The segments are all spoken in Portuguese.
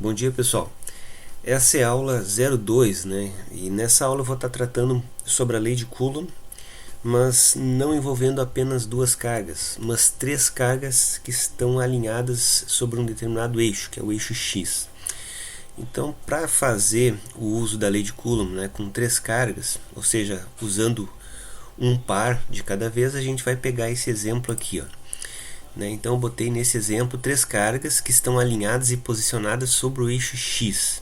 Bom dia, pessoal. Essa é a aula 02, né? E nessa aula eu vou estar tratando sobre a lei de Coulomb, mas não envolvendo apenas duas cargas, mas três cargas que estão alinhadas sobre um determinado eixo, que é o eixo X. Então, para fazer o uso da lei de Coulomb, né, com três cargas, ou seja, usando um par de cada vez, a gente vai pegar esse exemplo aqui, ó. Então eu botei nesse exemplo três cargas que estão alinhadas e posicionadas sobre o eixo X,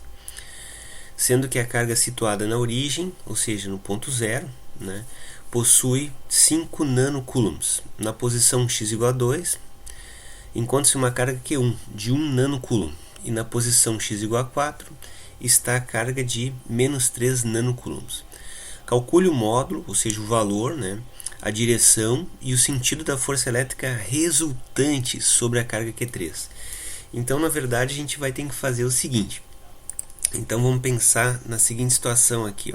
sendo que a carga situada na origem, ou seja, no ponto zero, possui 5 nanocoulombs. Na posição x igual a 2, encontra-se uma carga Q1 de 1 nanocoulomb, e na posição x igual a 4 está a carga de menos 3 nanocoulombs. Calcule o módulo, ou seja, o valor, a direção e o sentido da força elétrica resultante sobre a carga Q3. Então, na verdade, a gente vai ter que fazer o seguinte. Então, vamos pensar na seguinte situação aqui.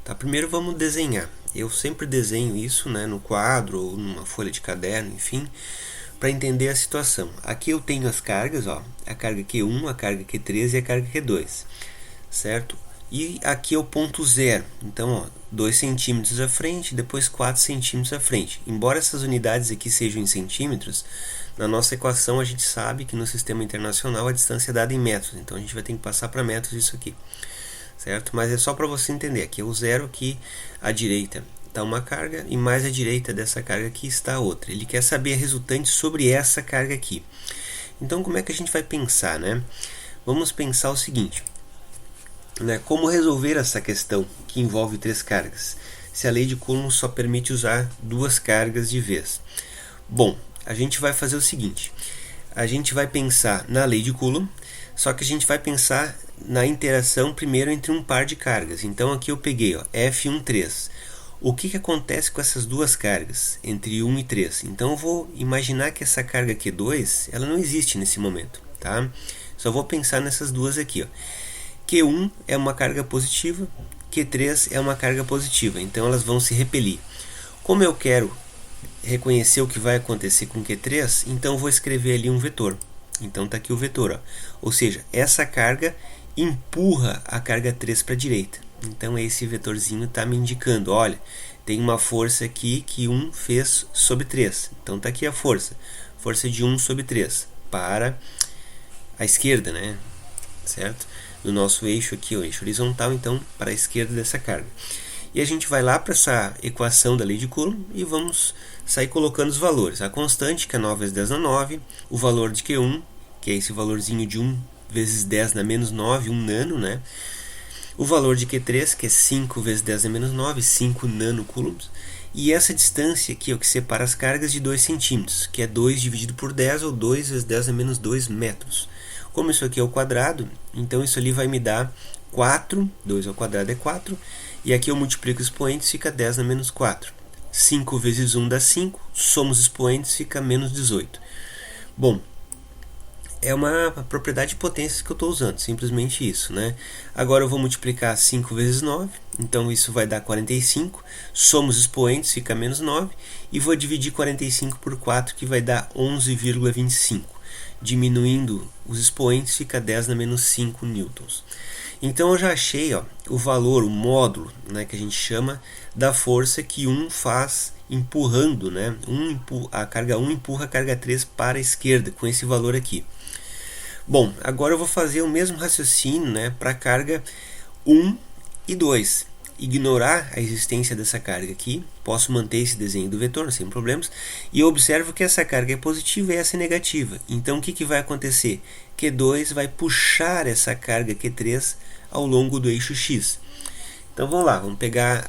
Tá, primeiro, vamos desenhar. Eu sempre desenho isso no quadro ou numa folha de caderno, enfim, para entender a situação. Aqui eu tenho as cargas, a carga Q1, a carga Q3 e a carga Q2, certo? E aqui é o ponto zero, então 2 centímetros à frente, depois 4 centímetros à frente. Embora essas unidades aqui sejam em centímetros, na nossa equação a gente sabe que no sistema internacional a distância é dada em metros, então a gente vai ter que passar para metros isso aqui, certo? Mas é só para você entender, aqui é o zero, aqui à direita está uma carga e mais à direita dessa carga aqui está a outra. Ele quer saber a resultante sobre essa carga aqui. Então como é que a gente vai pensar, Vamos pensar o seguinte. Como resolver essa questão que envolve três cargas, se a lei de Coulomb só permite usar duas cargas de vez? Bom, a gente vai fazer o seguinte, a gente vai pensar na lei de Coulomb, só que a gente vai pensar na interação primeiro entre um par de cargas. Então aqui eu peguei F1, 3. O que acontece com essas duas cargas, entre 1 e 3? Então eu vou imaginar que essa carga Q2, ela não existe nesse momento, tá? Só vou pensar nessas duas aqui, Q1 é uma carga positiva, Q3 é uma carga positiva, então elas vão se repelir. Como eu quero reconhecer o que vai acontecer com Q3, então eu vou escrever ali um vetor. Então está aqui o vetor, ou seja, essa carga empurra a carga 3 para a direita. Então esse vetorzinho está me indicando, olha, tem uma força aqui que 1 fez sobre 3. Então está aqui a força de 1 sobre 3 para a esquerda, certo? Do nosso eixo aqui, o eixo horizontal, então para a esquerda dessa carga. E a gente vai lá para essa equação da lei de Coulomb e vamos sair colocando os valores. A constante, que é 9 vezes 10 na 9, o valor de Q1, que é esse valorzinho de 1 vezes 10 na menos 9, 1 nano, o valor de Q3, que é 5 vezes 10 na menos 9, 5 nanocoulombs, e essa distância aqui, que separa as cargas, de 2 centímetros, que é 2 dividido por 10, ou 2 vezes 10 na menos 2 metros. Como isso aqui é o quadrado, então isso ali vai me dar 4, 2 ao quadrado é 4, e aqui eu multiplico os expoentes, fica 10 na menos 4. 5 vezes 1 dá 5, somos expoentes, fica menos 18. Bom, é uma propriedade de potências que eu estou usando, simplesmente isso, Agora eu vou multiplicar 5 vezes 9, então isso vai dar 45, somos expoentes, fica menos 9, e vou dividir 45 por 4, que vai dar 11,25. Diminuindo os expoentes, fica 10 na menos 5 newtons. Então eu já achei o valor, o módulo, que a gente chama da força que 1 faz empurrando, a carga 1 empurra a carga 3 para a esquerda, com esse valor aqui. Bom, agora eu vou fazer o mesmo raciocínio para a carga 1 e 2. Ignorar a existência dessa carga aqui, posso manter esse desenho do vetor sem problemas, e eu observo que essa carga é positiva e essa é negativa. Então o que vai acontecer? Q2 vai puxar essa carga Q3 ao longo do eixo X. Então vamos lá, vamos pegar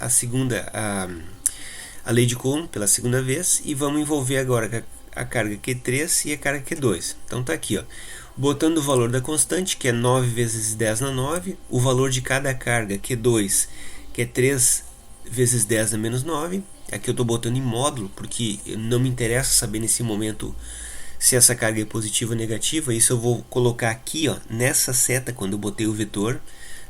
a lei de Coulomb pela segunda vez e vamos envolver agora a carga Q3 e a carga Q2. Então está aqui, botando o valor da constante, que é 9 vezes 10 na 9, o valor de cada carga Q2, que é 3 vezes 10 na menos 9. Aqui eu estou botando em módulo, porque não me interessa saber nesse momento se essa carga é positiva ou negativa. Isso eu vou colocar aqui, nessa seta, quando eu botei o vetor,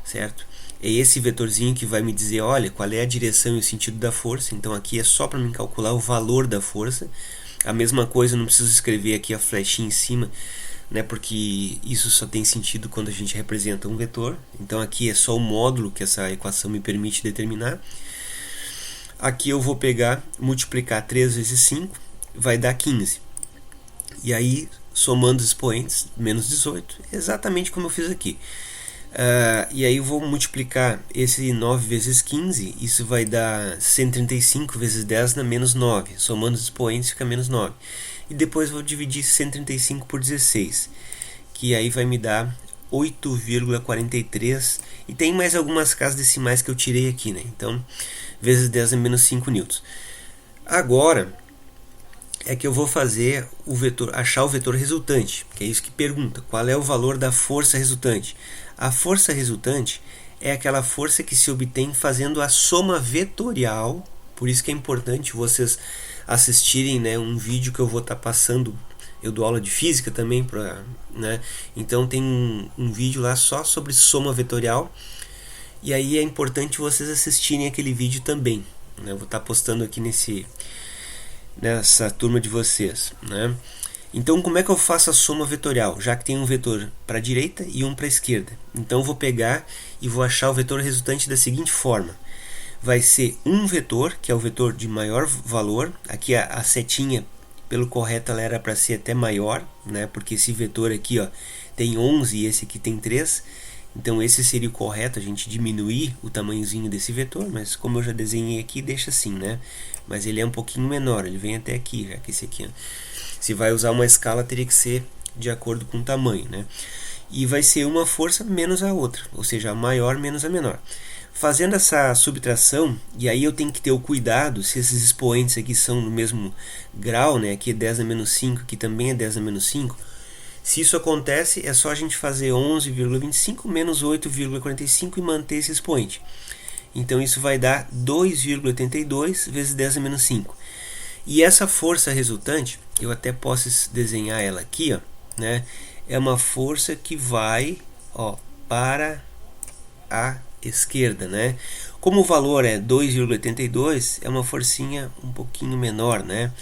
certo? É esse vetorzinho que vai me dizer, olha, qual é a direção e o sentido da força. Então aqui é só para me calcular o valor da força. A mesma coisa, eu não preciso escrever aqui a flechinha em cima, né, porque isso só tem sentido quando a gente representa um vetor. Então aqui é só o módulo que essa equação me permite determinar. Aqui eu vou pegar, multiplicar 3 vezes 5, vai dar 15. E aí, somando os expoentes, menos 18, exatamente como eu fiz aqui. E aí eu vou multiplicar esse 9 vezes 15, isso vai dar 135 vezes 10 na menos 9. Somando os expoentes fica menos 9. E depois vou dividir 135 por 16, que aí vai me dar 8,43. E tem mais algumas casas decimais que eu tirei aqui, né? Então, vezes 10 é menos 5 newtons. Agora é que eu vou fazer o vetor, achar o vetor resultante, que é isso que pergunta, qual é o valor da força resultante. A força resultante é aquela força que se obtém fazendo a soma vetorial. Por isso que é importante vocês assistirem, né, um vídeo que eu vou estar passando. Eu dou aula de física também, né? Então tem um vídeo lá só sobre soma vetorial. E aí é importante vocês assistirem aquele vídeo também, né? Eu vou estar postando aqui nessa turma de vocês, né? Então como é que eu faço a soma vetorial? Já que tem um vetor para a direita e um para a esquerda. Então eu vou pegar e vou achar o vetor resultante da seguinte forma. Vai ser um vetor, que é o vetor de maior valor. Aqui a setinha, pelo correto, ela era para ser até maior, né? Porque esse vetor aqui, ó, tem 11 e esse aqui tem 3. Então esse seria o correto, a gente diminuir o tamanhozinho desse vetor, mas como eu já desenhei aqui, deixa assim, né? Mas ele é um pouquinho menor, ele vem até aqui, já que esse aqui, ó, se vai usar uma escala, teria que ser de acordo com o tamanho, né? E vai ser uma força menos a outra, ou seja, a maior menos a menor. Fazendo essa subtração, e aí eu tenho que ter o cuidado, se esses expoentes aqui são no mesmo grau, né? Aqui é 10 a menos 5, aqui também é 10 a menos 5. Se isso acontece, é só a gente fazer 11,25 menos 8,45 e manter esse expoente. Então isso vai dar 2,82 vezes 10 a menos 5. E essa força resultante, eu até posso desenhar ela aqui, ó, né? É uma força que vai, ó, para a esquerda, né? Como o valor é 2,82, é uma forcinha um pouquinho menor, né?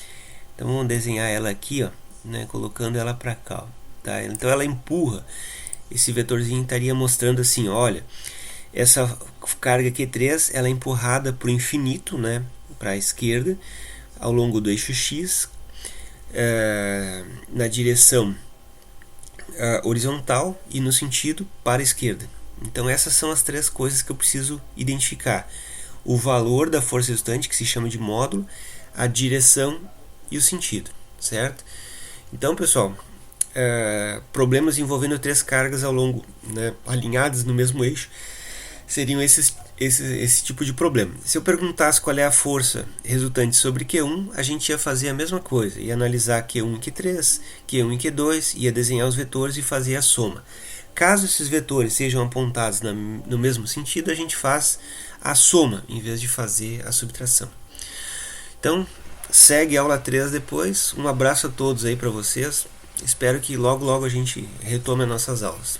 Então vamos desenhar ela aqui, ó, né? Colocando ela para cá, ó, tá? Então ela empurra. Esse vetorzinho estaria mostrando assim, olha, essa carga Q3, ela é empurrada para o infinito, né? Para a esquerda, ao longo do eixo X, na direção horizontal e no sentido para a esquerda. Então essas são as três coisas que eu preciso identificar: o valor da força resultante, que se chama de módulo, a direção e o sentido, certo? Então, pessoal, problemas envolvendo três cargas ao longo, né, alinhadas no mesmo eixo, seriam esse tipo de problema. Se eu perguntasse qual é a força resultante sobre Q1, a gente ia fazer a mesma coisa, ia analisar Q1 e Q3, Q1 e Q2, ia desenhar os vetores e fazer a soma. Caso esses vetores sejam apontados no mesmo sentido, a gente faz a soma, em vez de fazer a subtração. Então, segue a aula 3 depois. Um abraço a todos aí para vocês. Espero que logo a gente retome as nossas aulas.